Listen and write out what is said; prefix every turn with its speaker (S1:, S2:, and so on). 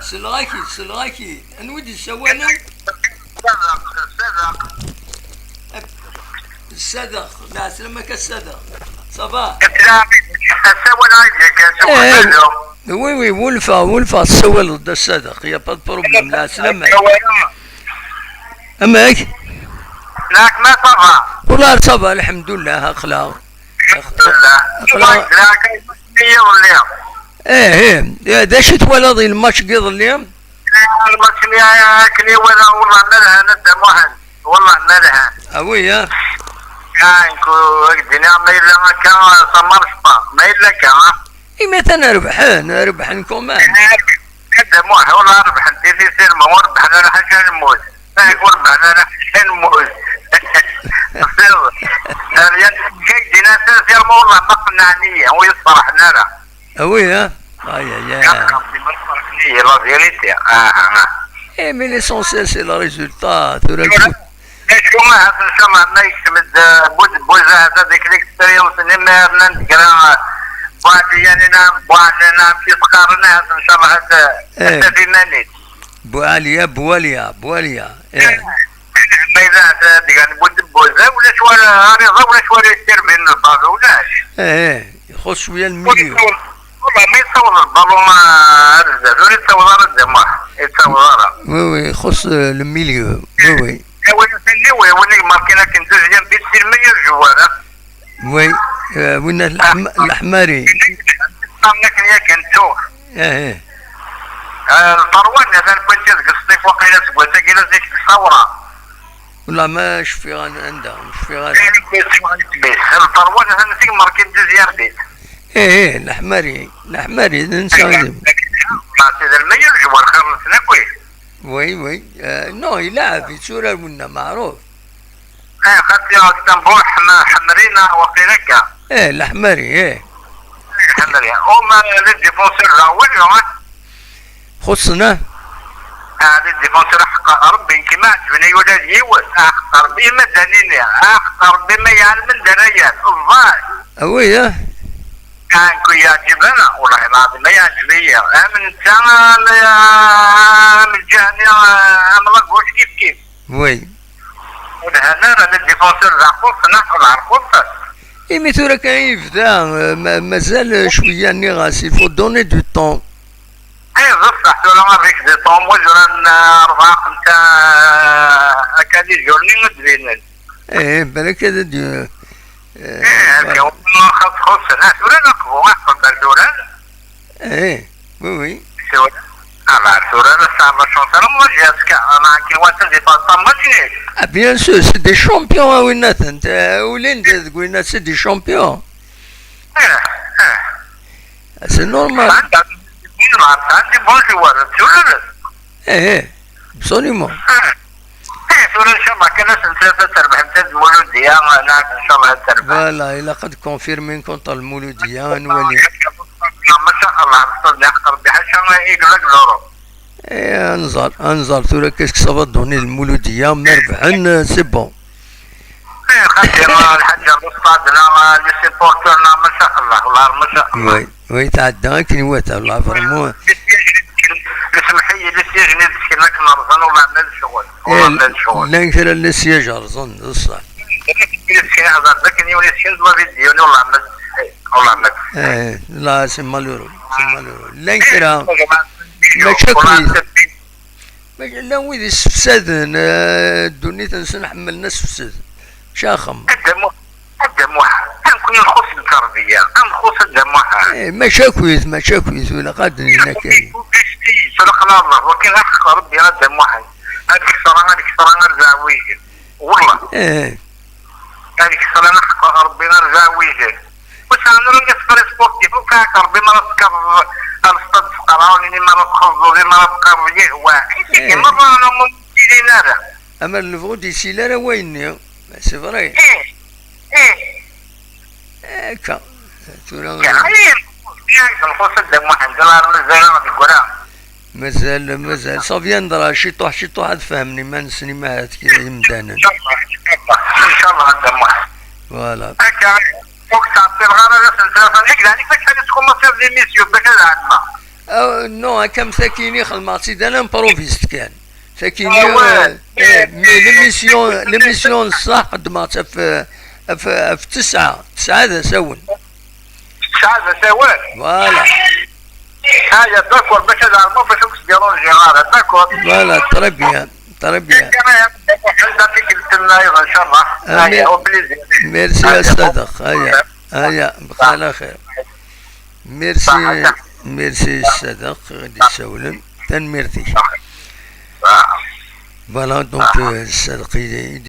S1: سلغاكي انود السوانا الصدق لا سلامك الصدق صباح وي ولفا السوال ضد الصدق يا با بروبليم لا سلامك اماك
S2: لاك ما صبا
S1: والله صبا الحمد لله اخلاق ايه دا شت ولدي الماتش قضى اليوم
S2: الماتش كني ولا والله مالها ندم واحد والله مالها
S1: اويا
S2: كانكو الدنيا ما إلا كان سمرشطة ما إلا كان
S1: اي متى نربحن كمان
S2: ندم واحد والله ربح ندير سينما وربح انا حاجة نموت ما يقول ربح انا حاجة نموت كي دينا سير والله ما قنعنية ويصرح نارا
S1: اويا ايه مي ليسونسيال سي لا ريزولتا
S2: شو ما نسمع ما يكتمد بوزة هذيك الاكسبيريونس نما نقرا واحد يعني نام في صغارنا نسمع هذا في مانيت
S1: بواليا ايه
S2: بيضاء يعني بوزة ولا شوارع رياضة ولا شوارع يصير من البازو ولاش
S1: ايه يخص شوية المليون
S2: والله ما يتصور البالون ما رزاز ولا يتصور الدماغ يتصور
S1: وي يخص المليون وي
S2: وين ماركينا كنت جنب السلمية الجوارة
S1: وي وين الأحمري
S2: لكن يا كنتو
S1: ايه
S2: الطروان هذا كنت قصدي وقيلة سبوتا كيلا زيك الثورة
S1: والله ما شفي عندها مش في غانا
S2: الطروان هذا نسيك ماركين دزيار بيت
S1: ايه الأحمري ننسى
S2: ما سيد المية الجوار خلصنا كويس
S1: وي نو يلعب في سورة ونا معروف
S2: خاطر اسطنبول حمرينا وقيلك
S1: ايه الأحمري ايه
S2: حمرينا هما للديفونسور الاول
S1: خصنا
S2: هذا الديفونسور حق ربي كما عجبني ولاد يوس اخطر بما دنيني اخطر بما يعلم دريات الظاهر
S1: اويا
S2: كان كي يعجبنا والله العظيم ما يعجبني من سنة من جهني امرك وش كيف
S1: وي
S2: ولهنا راه الديفونسور العقوص نحو العقوص
S1: اي مي تورا كاين يفدا مازال شوية نيغاسي فو دوني دو طون
S2: ايه بصح ولا ما فيك دي طون وجرا 4 5 اكادي جورني مدرين
S1: ايه بالك هذا دي
S2: ايه خص ناس ولا نقبو احسن بردوران
S1: ايه وي
S2: سورة انا سورة نسامة شونسة موجهة انا كي وانت دي فاصة مجهة
S1: بيان سور سي دي شامبيون وينات انت ولين تقول لنا سي دي شامبيون سي نورمال
S2: عندي بونجوار سورة
S1: ايه ابسوليومون
S2: سورة ان شاء الله كنا سنسافة تربح انت المولودية هناك ان شاء الله تربح
S1: فوالا الى قد كونفيرمين كونت المولودية نولي
S2: ما شاء الله نصدق يحقر بحاجة يقلق لورو
S1: ايه انظر تورا كيسك صافا دوني المولودية مربحن سي بون
S2: ايه خاطر الحاجة الاستاذنا لي سيبورترنا ما شاء الله والله ما شاء الله
S1: وي تعدى كنيوات الله فرموه
S2: السمحية للسياج نسكن لك نرزن ولا عمل شغل ولا شغل
S1: لا نكر للسياج ارزن الصح
S2: نسكن هذا لكن يوني سكن ما فيديو ولا عمل ولا عمل
S1: ايه لا سي مالورو لا نكر ما شكوي لا ويدي السفساد الدنيا تنسى نحمل الناس سفساد شاخم
S2: الدم واحد نكون نخص التربية نخص الدم واحد
S1: ايه ما شكويت ولا قادني نكري
S2: صدق الله ولكن حق ربي الدم واحد هذيك الصلاة نرجع ويجي والله
S1: ايه
S2: هذيك الصلاة حق ربي نرجع ويجي واش انا نقص سبورتيف وكاك ربي ما نذكر الاستاذ فقراوني ما نخزو ما نذكر يهوى مرة انا ممثلين هذا
S1: اما الفو دي سيلارا وين سي فري
S2: ايه
S1: هكا تورا
S2: يا خير نخص الدم واحد دولار مازال
S1: مازال صافي ندرا شي طوح عاد فهمني ما نسني ما هاد كي يمدانا
S2: ان شاء الله الدم واحد
S1: فوالا
S2: هكا فوق تعطي الغرض سلسلة هيك يعني فاش تكون مصير لي ميسيو باش نعلمها
S1: نو كم ثاكيني خدماتي انا امبروفيست كان ثاكيني مي ليميسيون صح خدماتها في تسعة ذا سون
S2: هذا سوى
S1: فوالا
S2: حاجة داكور باش هذا عرفوا باش نكس ديالون جيرار داكور
S1: فوالا ترى بيان
S2: عندها فكرة أيضا إن شاء الله هيا وبليزير
S1: ميرسي يا صدق هيا بخير خير ميرسي الصدق غادي تسولم تنميرتي فوالا دونك الصدق